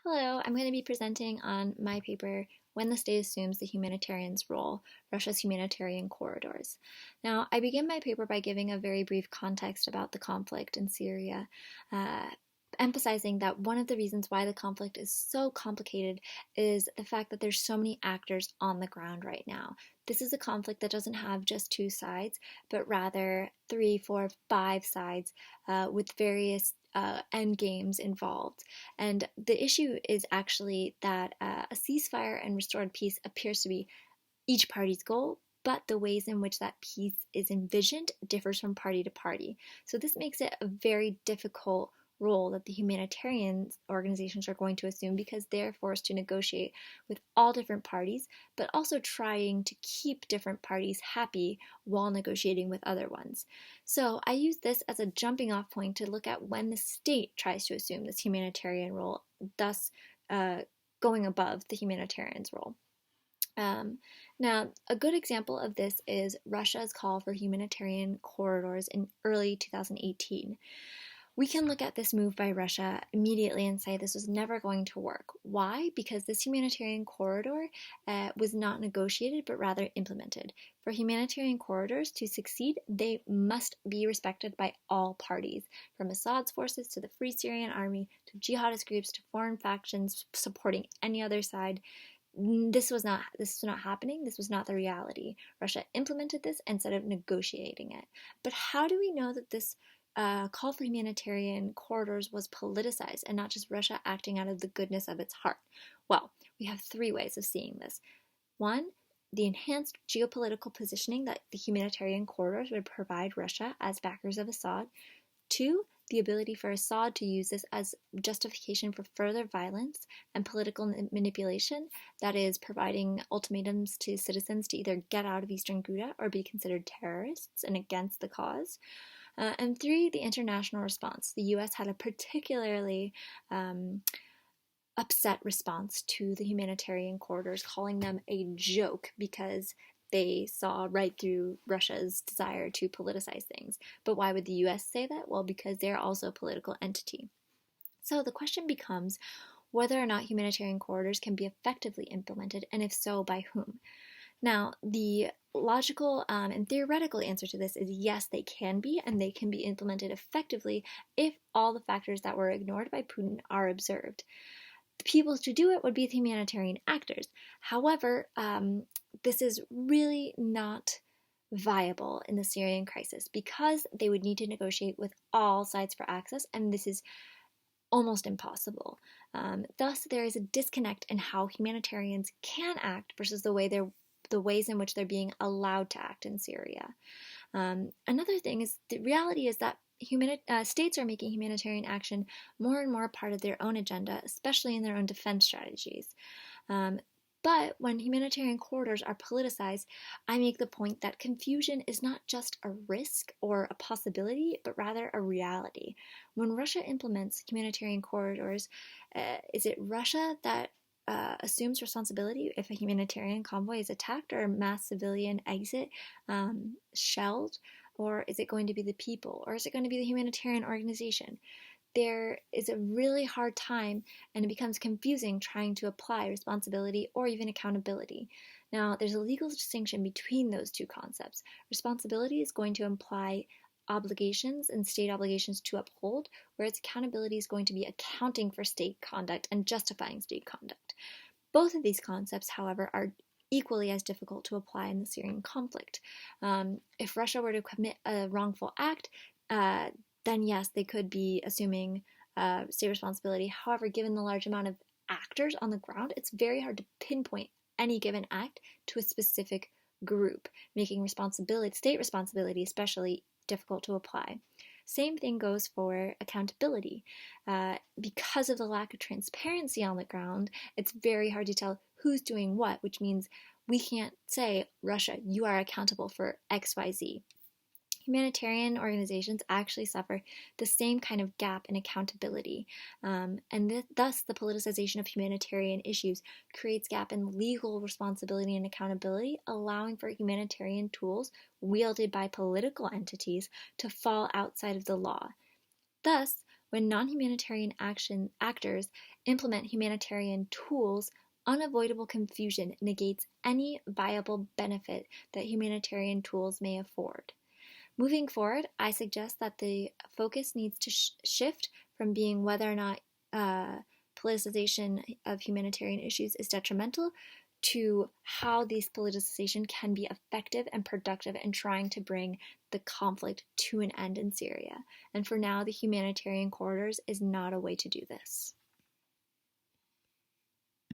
Hello, I'm going to be presenting on my paper, When the State Assumes the Humanitarian's Role, Russia's Humanitarian Corridors. Now, I begin my paper by giving a very brief context about the conflict in Syria, uh, emphasizing that one of the reasons why the conflict is so complicated is the fact that there's so many actors on the ground right now. This is a conflict that doesn't have just two sides, but rather three, four, five sides with various end games involved. And the issue is actually that a ceasefire and restored peace appears to be each party's goal, but the ways in which that peace is envisioned differs from party to party. So this makes it a very difficult role that the humanitarian organizations are going to assume because they're forced to negotiate with all different parties, but also trying to keep different parties happy while negotiating with other ones. So I use this as a jumping off point to look at when the state tries to assume this humanitarian role, thus going above the humanitarian's role. Now, a good example of this is Russia's call for humanitarian corridors in early 2018. We can look at this move by Russia immediately and say this was never going to work. Why? Because this humanitarian corridor was not negotiated, but rather implemented. For humanitarian corridors to succeed, they must be respected by all parties, from Assad's forces to the Free Syrian Army, to jihadist groups, to foreign factions supporting any other side. This was not happening. This was not the reality. Russia implemented this instead of negotiating it. But how do we know that this call for humanitarian corridors was politicized and not just Russia acting out of the goodness of its heart? Well, we have three ways of seeing this. One, the enhanced geopolitical positioning that the humanitarian corridors would provide Russia as backers of Assad. Two, the ability for Assad to use this as justification for further violence and political manipulation, that is, providing ultimatums to citizens to either get out of eastern Ghouta or be considered terrorists and against the cause. And three, the international response. The U.S. had a particularly upset response to the humanitarian corridors, calling them a joke because they saw right through Russia's desire to politicize things. But why would the US say that? Well, because they're also a political entity. So the question becomes whether or not humanitarian corridors can be effectively implemented, and if so, by whom. Now, the logical and theoretical answer to this is yes, they can be, and they can be implemented effectively if all the factors that were ignored by Putin are observed. The people to do it would be the humanitarian actors. However, this is really not viable in the Syrian crisis because they would need to negotiate with all sides for access, and this is almost impossible. Thus, there is a disconnect in how humanitarians can act versus the ways in which they're being allowed to act in Syria. Another thing is the reality is that states are making humanitarian action more and more part of their own agenda, especially in their own defense strategies. But when humanitarian corridors are politicized, I make the point that confusion is not just a risk or a possibility, but rather a reality. When Russia implements humanitarian corridors, is it Russia that assumes responsibility if a humanitarian convoy is attacked or a mass civilian exit shelled? Or is it going to be the people? Or is it going to be the humanitarian organization? There is a really hard time, and it becomes confusing trying to apply responsibility or even accountability. Now, there's a legal distinction between those two concepts. Responsibility is going to imply obligations and state obligations to uphold, whereas accountability is going to be accounting for state conduct and justifying state conduct. Both of these concepts, however, are equally as difficult to apply in the Syrian conflict. If Russia were to commit a wrongful act, then yes, they could be assuming state responsibility. However, given the large amount of actors on the ground, it's very hard to pinpoint any given act to a specific group, making state responsibility especially difficult to apply. Same thing goes for accountability. Because of the lack of transparency on the ground, it's very hard to tell who's doing what, which means we can't say, Russia, you are accountable for XYZ. Humanitarian organizations actually suffer the same kind of gap in accountability, and thus the politicization of humanitarian issues creates gap in legal responsibility and accountability, allowing for humanitarian tools wielded by political entities to fall outside of the law. Thus, When non-humanitarian actors implement humanitarian tools, unavoidable confusion negates any viable benefit that humanitarian tools may afford. Moving forward, I suggest that the focus needs to shift from being whether or not politicization of humanitarian issues is detrimental to how this politicization can be effective and productive in trying to bring the conflict to an end in Syria. And for now, the humanitarian corridors is not a way to do this.